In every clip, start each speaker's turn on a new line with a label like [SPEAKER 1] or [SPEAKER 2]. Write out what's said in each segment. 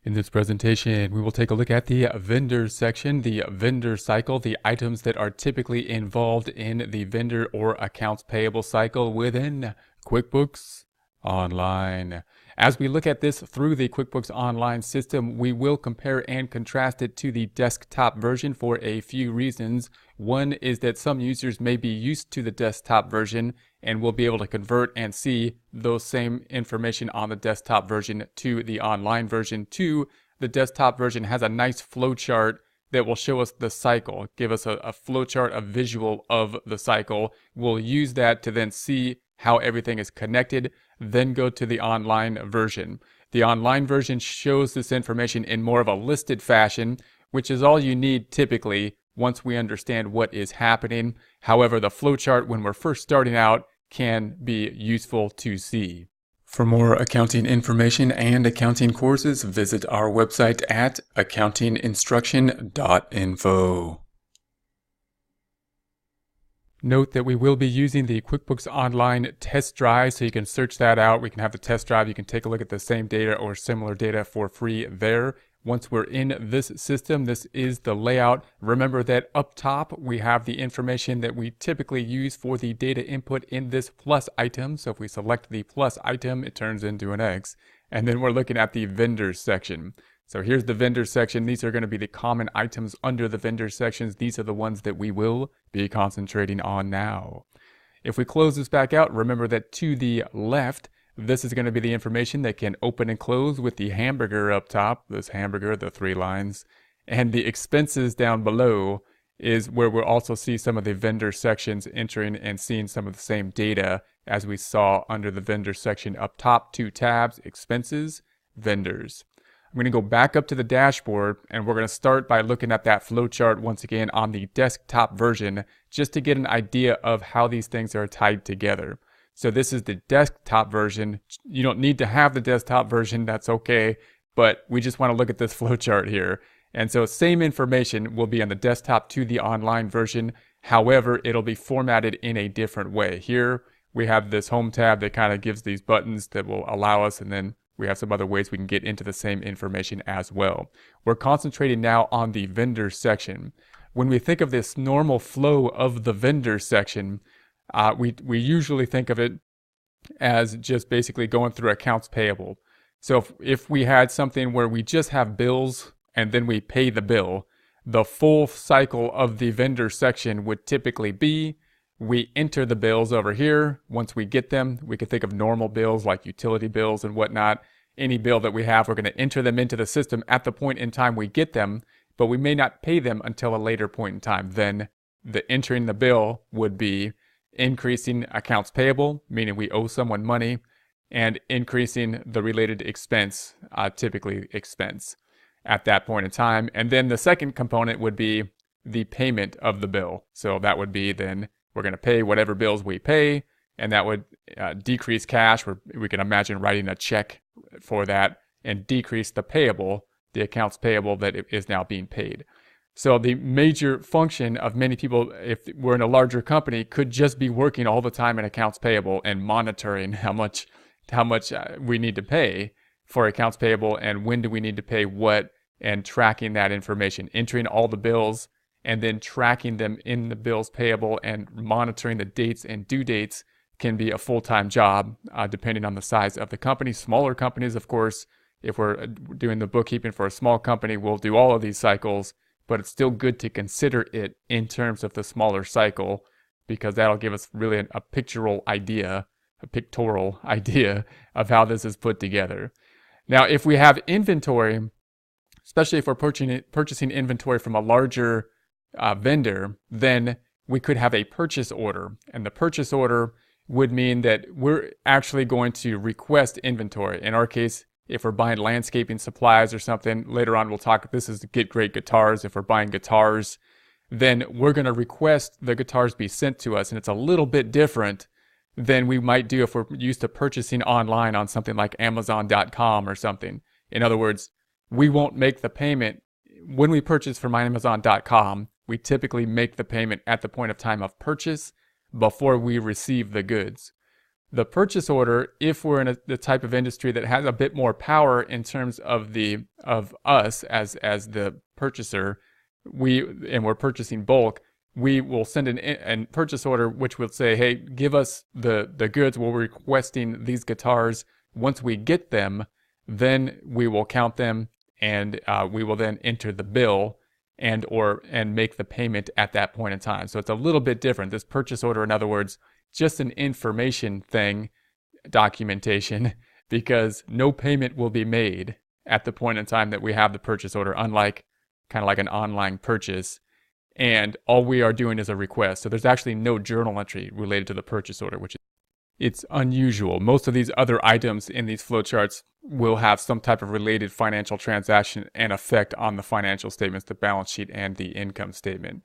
[SPEAKER 1] In this presentation, we will take a look at the vendor section, the vendor cycle, the items that are typically involved in the vendor or accounts payable cycle within QuickBooks Online. As we look at this through the QuickBooks Online system, we will compare and contrast it to the desktop version for a few reasons. One is that some users may be used to the desktop version and will be able to convert and see those same information on the desktop version to the online version. Two, the desktop version has a nice flowchart that will show us the cycle, give us a flowchart, a visual of the cycle. We'll use that to then see how everything is connected, then go to the online version. The online version shows this information in more of a listed fashion, which is all you need typically once we understand what is happening. However, the flowchart when we're first starting out can be useful to see. For more accounting information and accounting courses, visit our website at accountinginstruction.info. Note that we will be using the QuickBooks Online test drive, so you can search that out. We can have the test drive. You can take a look at the same data or similar data for free there. Once we're in this system, this is the layout. Remember that up top, we have the information that we typically use for the data input in this plus item. So if we select the plus item, it turns into an X. And then we're looking at the vendors section. So here's the vendor section. These are going to be the common items under the vendor sections. These are the ones that we will be concentrating on now. If we close this back out, remember that to the left, this is going to be the information that can open and close with the hamburger up top, this hamburger, the 3 lines. And the expenses down below is where we'll also see some of the vendor sections entering and seeing some of the same data as we saw under the vendor section up top, 2 tabs, expenses, vendors. I'm going to go back up to the dashboard, and we're going to start by looking at that flowchart once again on the desktop version, just to get an idea of how these things are tied together. So this is the desktop version. You don't need to have the desktop version, that's okay, but we just want to look at this flowchart here. And so same information will be on the desktop to the online version. However, it'll be formatted in a different way. Here we have this home tab that kind of gives these buttons that will allow us, and then we have some other ways we can get into the same information as well. We're concentrating now on the vendor section. When we think of this normal flow of the vendor section, we usually think of it as just basically going through accounts payable. So if we had something where we just have bills and then we pay the bill, the full cycle of the vendor section would typically be we enter the bills over here. Once we get them, we can think of normal bills like utility bills and whatnot. Any bill that we have, we're going to enter them into the system at the point in time we get them, but we may not pay them until a later point in time. Then the entering the bill would be increasing accounts payable, meaning we owe someone money, and increasing the related expense, typically expense, at that point in time. And then the second component would be the payment of the bill. So that would be then we're going to pay whatever bills we pay, and that would decrease cash. We can imagine writing a check for that and decrease the payable, the accounts payable that is now being paid. So the major function of many people, if we're in a larger company, could just be working all the time in accounts payable and monitoring how much we need to pay for accounts payable and when do we need to pay what, and tracking that information, entering all the bills and then tracking them in the bills payable and monitoring the dates and due dates can be a full-time job depending on the size of the company. Smaller companies, of course, if we're doing the bookkeeping for a small company, we'll do all of these cycles, but it's still good to consider it in terms of the smaller cycle because that'll give us really a pictorial idea of how this is put together. Now, if we have inventory, especially if we're purchasing inventory from a larger vendor, then we could have a purchase order. And the purchase order would mean that we're actually going to request inventory. In our case, if we're buying landscaping supplies or something, later on we'll talk, this is to get great guitars. If we're buying guitars, then we're going to request the guitars be sent to us. And it's a little bit different than we might do if we're used to purchasing online on something like Amazon.com or something. In other words, we won't make the payment when we purchase from Amazon.com. We typically make the payment at the point of time of purchase before we receive the goods. The purchase order, if we're in the type of industry that has a bit more power in terms of us as the purchaser, we're purchasing bulk, we will send an purchase order which will say, hey, give us the goods. We're requesting these guitars. Once we get them, then we will count them, and we will then enter the bill and make the payment at that point in time. So it's a little bit different. This purchase order, in other words, just an information thing, documentation, because no payment will be made at the point in time that we have the purchase order, unlike kind of like an online purchase. And all we are doing is a request. So there's actually no journal entry related to the purchase order, which it's unusual. Most of these other items in these flowcharts will have some type of related financial transaction and effect on the financial statements, the balance sheet, and the income statement.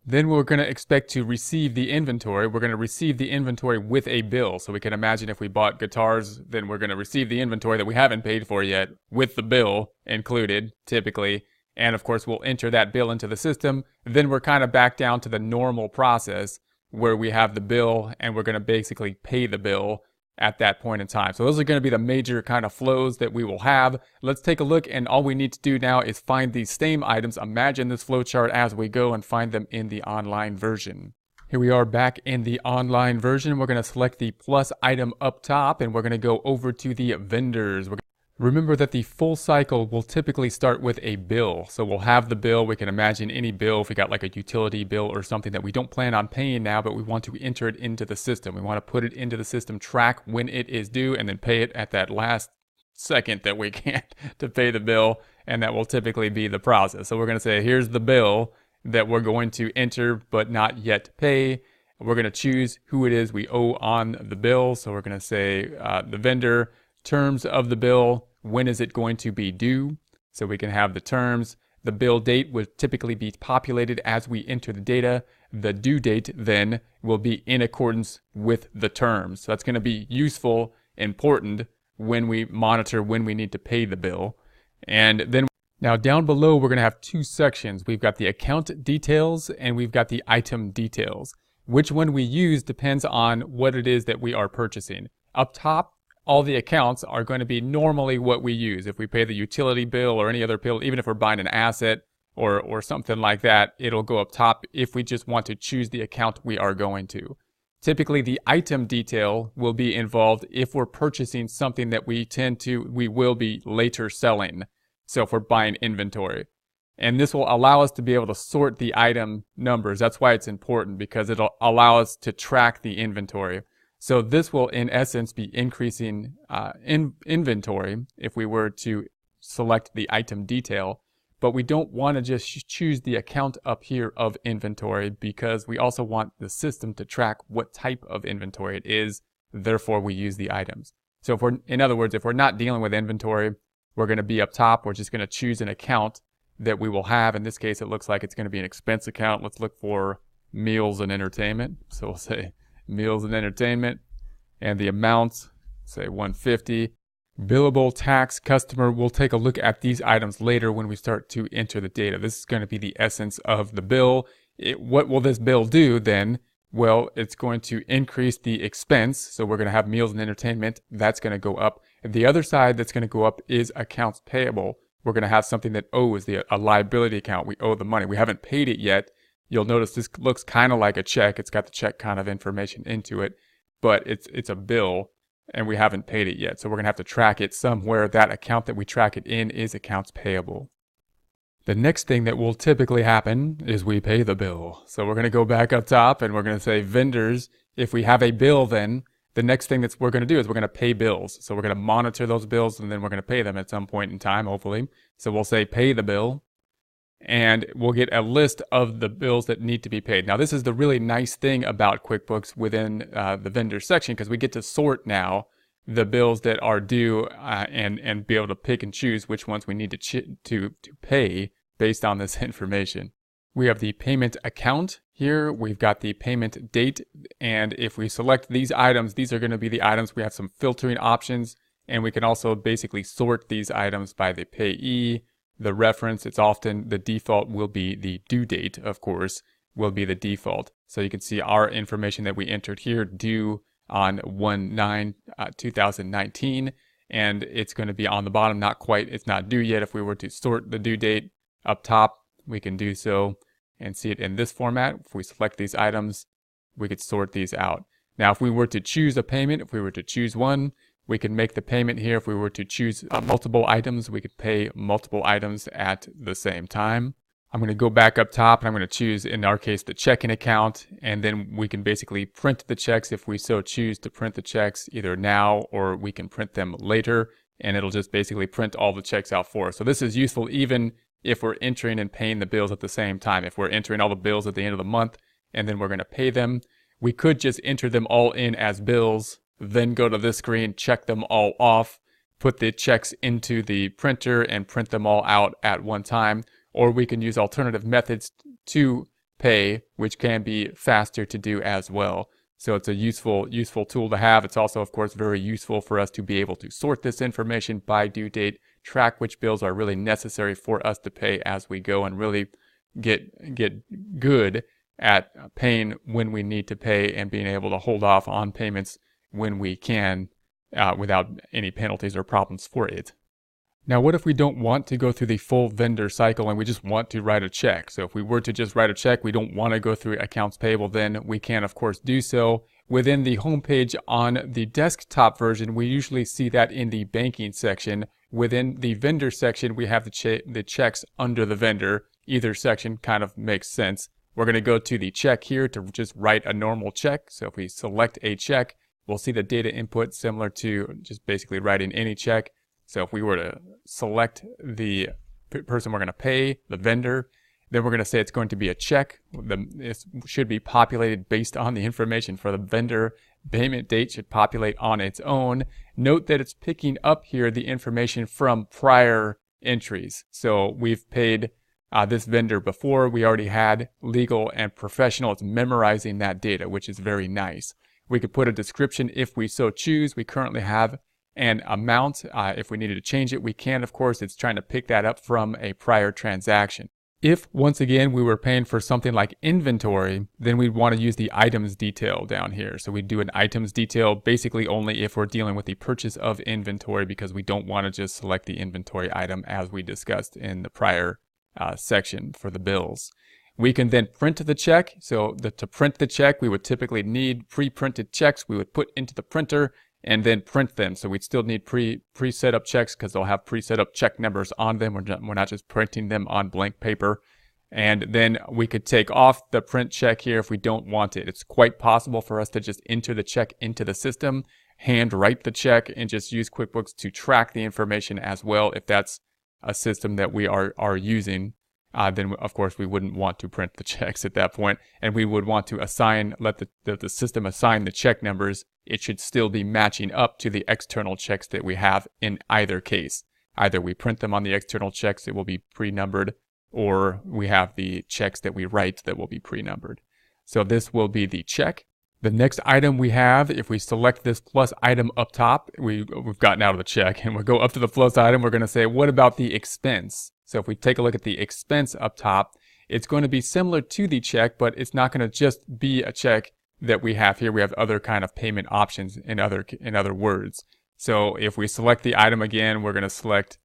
[SPEAKER 1] Then we're going to expect to receive the inventory. We're going to receive the inventory with a bill. So we can imagine if we bought guitars, then we're going to receive the inventory that we haven't paid for yet with the bill included, typically. And of course, we'll enter that bill into the system. Then we're kind of back down to the normal process where we have the bill and we're going to basically pay the bill at that point in time. So those are going to be the major kind of flows that we will have. Let's take a look, and all we need to do now is find these same items. Imagine this flowchart as we go and find them in the online version. Here we are back in the online version. We're going to select the plus item up top, and we're going to go over to the vendors. Remember that the full cycle will typically start with a bill. So we'll have the bill. We can imagine any bill, if we got like a utility bill or something that we don't plan on paying now, but we want to enter it into the system. We want to put it into the system, track when it is due, and then pay it at that last second that we can to pay the bill. And that will typically be the process. So we're going to say, here's the bill that we're going to enter but not yet pay. We're going to choose who it is we owe on the bill. So we're going to say the vendor, terms of the bill, when is it going to be due? So we can have the terms. The bill date would typically be populated as we enter the data. The due date then will be in accordance with the terms. So that's going to be useful, important when we monitor when we need to pay the bill. And then now down below, we're going to have two sections. We've got the account details and we've got the item details. Which one we use depends on what it is that we are purchasing. Up top, all the accounts are going to be normally what we use. If we pay the utility bill or any other bill, even if we're buying an asset or something like that, it'll go up top if we just want to choose the account we are going to. Typically, the item detail will be involved if we're purchasing something that we will be later selling. So if we're buying inventory. And this will allow us to be able to sort the item numbers. That's why it's important, because it'll allow us to track the inventory. So this will, in essence, be increasing inventory if we were to select the item detail. But we don't want to just choose the account up here of inventory, because we also want the system to track what type of inventory it is. Therefore, we use the items. So in other words, if we're not dealing with inventory, we're going to be up top. We're just going to choose an account that we will have. In this case, it looks like it's going to be an expense account. Let's look for meals and entertainment. So we'll say meals and entertainment, and the amounts, say 150. Billable tax customer, we'll take a look at these items later when we start to enter the data. This is going to be the essence of the bill. What will this bill do then? Well, it's going to increase the expense. So we're going to have meals and entertainment. That's going to go up. And the other side that's going to go up is accounts payable. We're going to have something that owes, a liability account. We owe the money. We haven't paid it yet. You'll notice this looks kind of like a check. It's got the check kind of information into it, but it's a bill and we haven't paid it yet. So we're going to have to track it somewhere. That account that we track it in is accounts payable. The next thing that will typically happen is we pay the bill. So we're going to go back up top and we're going to say vendors. If we have a bill, then the next thing that we're going to do is we're going to pay bills. So we're going to monitor those bills and then we're going to pay them at some point in time, hopefully. So we'll say pay the bill. And we'll get a list of the bills that need to be paid. Now, this is the really nice thing about QuickBooks within the vendor section, because we get to sort now the bills that are due and be able to pick and choose which ones we need to pay based on this information. We have the payment account here. We've got the payment date. And if we select these items, these are going to be the items. We have some filtering options, and we can also basically sort these items by the payee. The reference, it's often the default will be the due date, of course, will be the default. So you can see our information that we entered here, due on 1/9/2019, and it's going to be on the bottom, not quite, it's not due yet. If we were to sort the due date up top, we can do so and see it in this format. If we select these items, we could sort these out. Now, if we were to choose a payment, if we were to choose one, we can make the payment here. If we were to choose multiple items, we could pay multiple items at the same time. I'm going to go back up top and I'm going to choose, in our case, the checking account, and then we can basically print the checks if we so choose to print the checks either now or we can print them later, and it'll just basically print all the checks out for us. So this is useful even if we're entering and paying the bills at the same time. If we're entering all the bills at the end of the month and then we're going to pay them, we could just enter them all in as bills, then go to this screen, check them all off, put the checks into the printer and print them all out at one time. Or we can use alternative methods to pay, which can be faster to do as well. So it's a useful tool to have. It's also, of course, very useful for us to be able to sort this information by due date, track which bills are really necessary for us to pay as we go, and really get good at paying when we need to pay and being able to hold off on payments when we can without any penalties or problems for it. Now, what if we don't want to go through the full vendor cycle and we just want to write a check? So if we were to just write a check, we don't want to go through accounts payable, then we can, of course, do so. Within the homepage on the desktop version, we usually see that in the banking section. Within the vendor section, we have the checks under the vendor. Either section kind of makes sense. We're going to go to the check here to just write a normal check. So if we select a check, we'll see the data input similar to just basically writing any check. So if we were to select the person we're going to pay, the vendor, then we're going to say it's going to be a check. It should be populated based on the information for the vendor. Payment date should populate on its own. Note that it's picking up here the information from prior entries. So we've paid this vendor before. We already had legal and professional. It's memorizing that data, which is very nice. We could put a description if we so choose. We currently have an amount. If we needed to change it, we can. Of course, it's trying to pick that up from a prior transaction. If, once again, we were paying for something like inventory, then we'd want to use the items detail down here. So we do an items detail basically only if we're dealing with the purchase of inventory, because we don't want to just select the inventory item as we discussed in the prior section for the bills. We can then print the check. So to print the check, we would typically need pre-printed checks we would put into the printer and then print them. So we'd still need pre-set up checks because they'll have pre-set up check numbers on them. We're not just printing them on blank paper. And then we could take off the print check here if we don't want it. It's quite possible for us to just enter the check into the system, hand write the check, and just use QuickBooks to track the information as well. If that's a system that we are using, then of course we wouldn't want to print the checks at that point, and we would want to assign, let the system assign the check numbers. It should still be matching up to the external checks that we have in either case. Either we print them on the external checks, it will be pre-numbered, or we have the checks that we write that will be pre-numbered. So this will be the check. The next item we have, if we select this plus item up top, we've gotten out of the check, and we'll go up to the plus item. We're going to say, what about the expense? So if we take a look at the expense up top, it's going to be similar to the check, but it's not going to just be a check that we have here. We have other kind of payment options in other words. So if we select the item again, we're going to select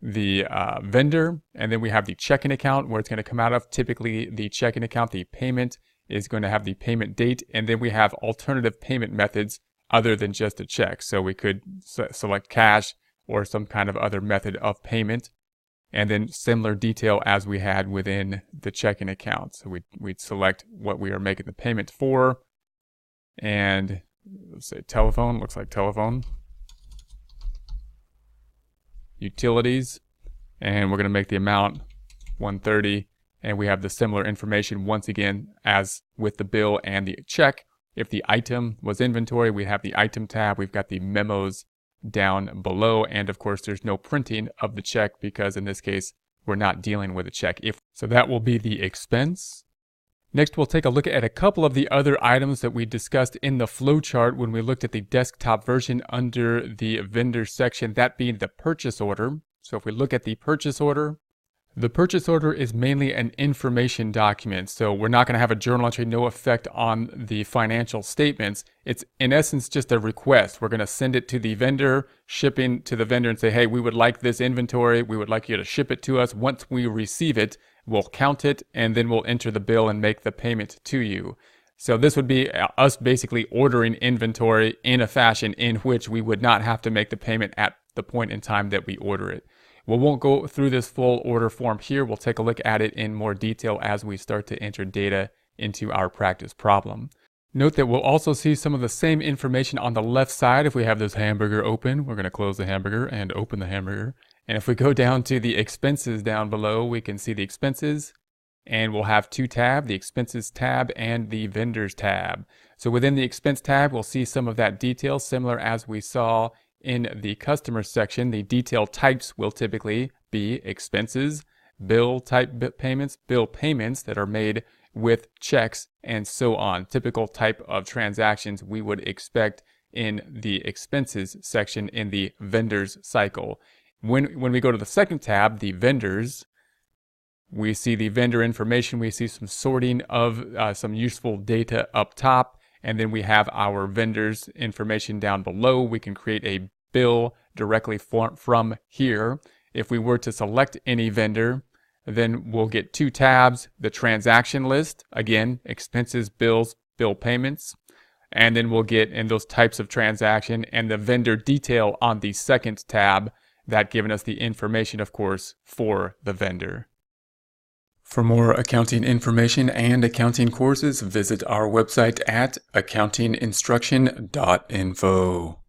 [SPEAKER 1] the vendor, and then we have the checking account where it's going to come out of. Typically the checking account, the payment is going to have the payment date, and then we have alternative payment methods other than just a check. So we could select cash or some kind of other method of payment, and then similar detail as we had within the checking account. So we'd select what we are making the payment for, and let's say telephone, looks like telephone. Utilities, and we're going to make the amount $130, and we have the similar information once again as with the bill and the check. If the item was inventory, we have the item tab. We've got the memos down below, and of course there's no printing of the check because in this case we're not dealing with a check. So that will be the expense. Next, we'll take a look at a couple of the other items that we discussed in the flowchart when we looked at the desktop version under the vendor section, that being the purchase order. So if we look at the purchase order, The purchase order is mainly an information document, so we're not going to have a journal entry, no effect on the financial statements. It's in essence just a request. We're going to send it to the vendor, shipping to the vendor and say, hey, we would like this inventory. We would like you to ship it to us. Once we receive it, we'll count it and then we'll enter the bill and make the payment to you. So this would be us basically ordering inventory in a fashion in which we would not have to make the payment at the point in time that we order it. We won't go through this full order form here. We'll take a look at it in more detail as we start to enter data into our practice problem. Note that we'll also see some of the same information on the left side. If we have this hamburger open, we're going to close the hamburger and open the hamburger. And if we go down to the expenses down below, we can see the expenses. And we'll have two tabs, the expenses tab and the vendors tab. So within the expense tab, we'll see some of that detail similar as we saw in the customer section. The detail types will typically be expenses, bill type payments, bill payments that are made with checks, and so on. Typical type of transactions we would expect in the expenses section in the vendors cycle. When we go to the second tab, the vendors, we see the vendor information. We see some sorting of some useful data up top. And then we have our vendors information down below. We can create a bill directly from here. If we were to select any vendor, then we'll get two tabs, the transaction list, again, expenses, bills, bill payments. And then we'll get in those types of transaction and the vendor detail on the second tab, that giving us the information, of course, for the vendor. For more accounting information and accounting courses, visit our website at accountinginstruction.info.